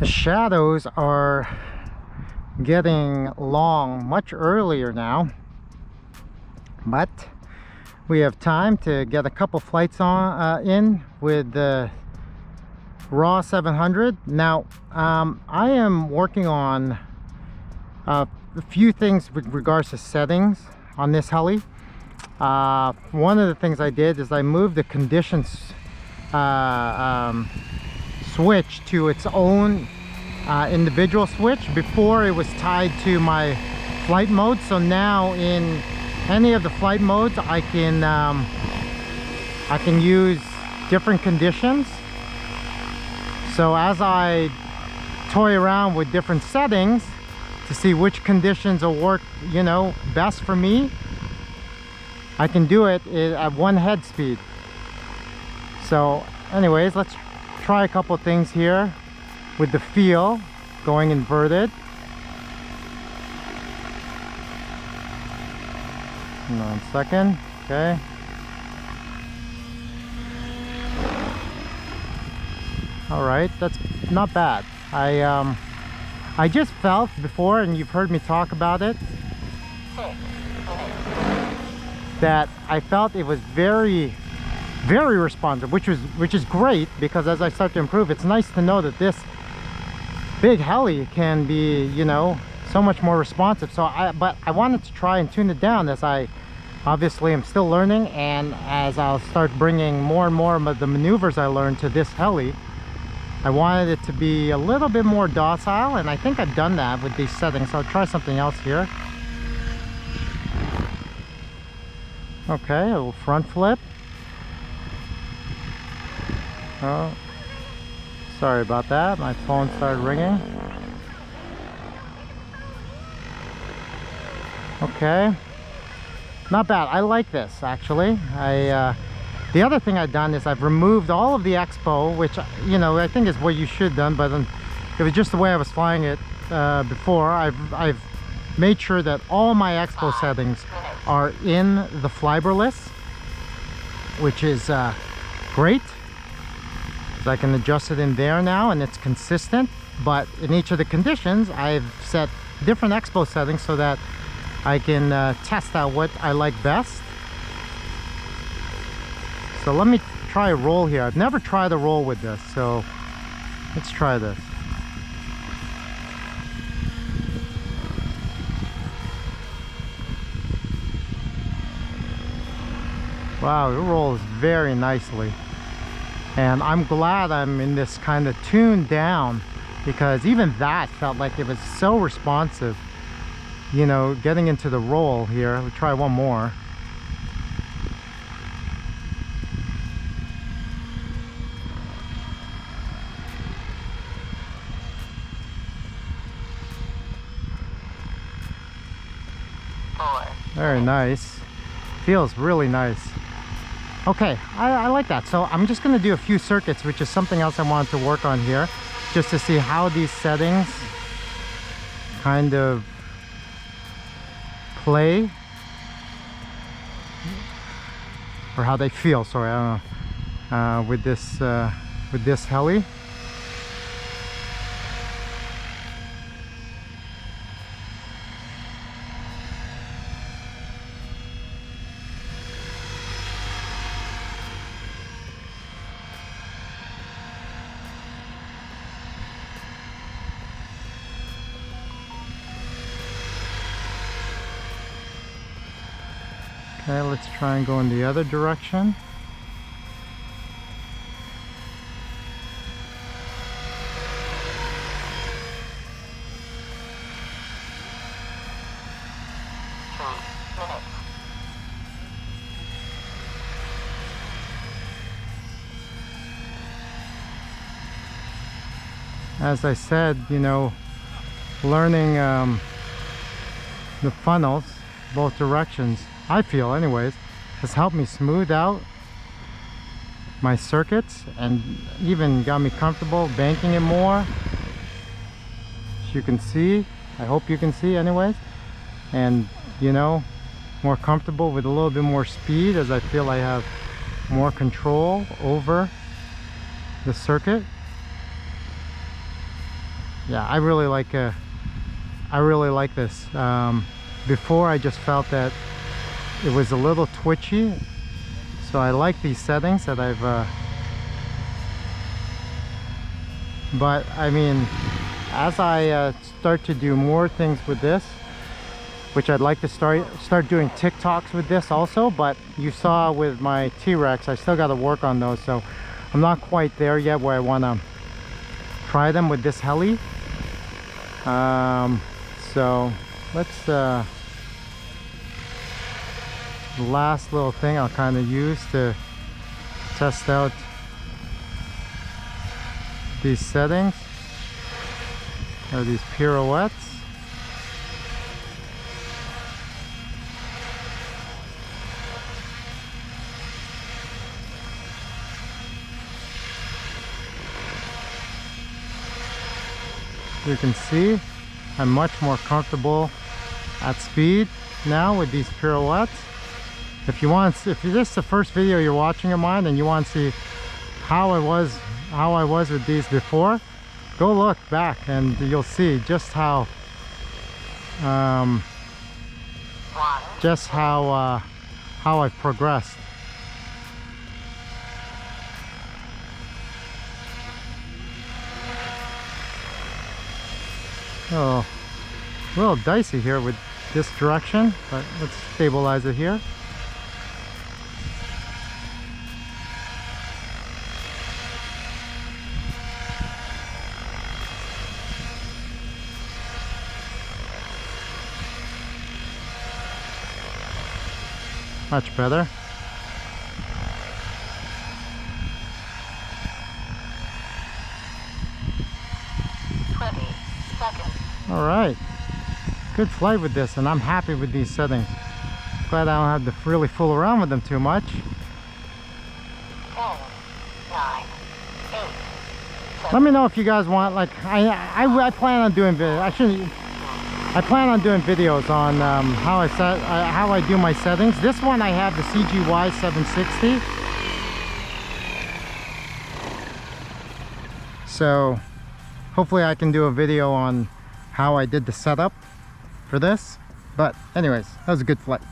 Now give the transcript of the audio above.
The shadows are getting long much earlier now, but we have time to get a couple flights on in with the raw 700. Now I am working on a few things with regards to settings on this heli. One of the things I did is I moved the conditions switch to its own individual switch. Before it was tied to my flight mode, so now in any of the flight modes I can use different conditions. So as I toy around with different settings to see which conditions will work, you know, best for me, I can do it at one head speed. So anyways, let's try a couple things here with the feel going inverted. Hold on a second. Okay. All right, that's not bad. I just felt before, and you've heard me talk about it, that I felt it was very responsive, which is great, because as I start to improve, it's nice to know that this big heli can be, you know, so much more responsive. So but I wanted to try and tune it down, as I obviously am still learning, and as I'll start bringing more and more of the maneuvers I learned to this heli, I wanted it to be a little bit more docile, and I think I've done that with these settings. So I'll try something else here. Okay, a little front flip. Oh, sorry about that, my phone started ringing. Okay, not bad. I like this, actually. The other thing I've done is I've removed all of the expo, which, you know, I think is what you should have done, but it was just the way I was flying it before. I've made sure that all my expo settings are in the fiberless, which is great. So I can adjust it in there now, and it's consistent. But in each of the conditions, I've set different expo settings so that I can test out what I like best. So let me try a roll here. I've never tried a roll with this, so let's try this. Wow, it rolls very nicely. And I'm glad I'm in this kind of tuned down, because even that felt like it was so responsive, you know, getting into the roll here. We'll try one more. Very nice. Feels really nice. Okay, I like that. So I'm just going to do a few circuits, which is something else I wanted to work on here, just to see how these settings kind of play, or how they feel, sorry, I don't know, with this heli. Okay, let's try and go in the other direction. As I said, you know, learning the funnels, both directions, I feel anyways, has helped me smooth out my circuits and even got me comfortable banking it more. As you can see, I hope you can see anyways, and you know, more comfortable with a little bit more speed, as I feel I have more control over the circuit. yeah, I really like this. Before I just felt that it was a little twitchy, so I like these settings that I've but I mean, as I start to do more things with this, which I'd like to start doing TikToks with this also, but you saw with my T-Rex, I still got to work on those, so I'm not quite there yet where I want to try them with this heli. So let's the last little thing I'll kind of use to test out these settings are these pirouettes. You can see I'm much more comfortable at speed now with these pirouettes. If this is the first video you're watching of mine and you want to see how I was with these before, go look back and you'll see just how I've progressed. Oh, a little dicey here with this direction, but let's stabilize it here. Much better. All right, good flight with this, and I'm happy with these settings. Glad I don't have to really fool around with them too much. 10, 9, 8, Let me know if you guys want, like, I plan on doing I plan on doing videos on how I do my settings. This one I have the CGY760. So hopefully I can do a video on how I did the setup for this. But anyways, that was a good flight.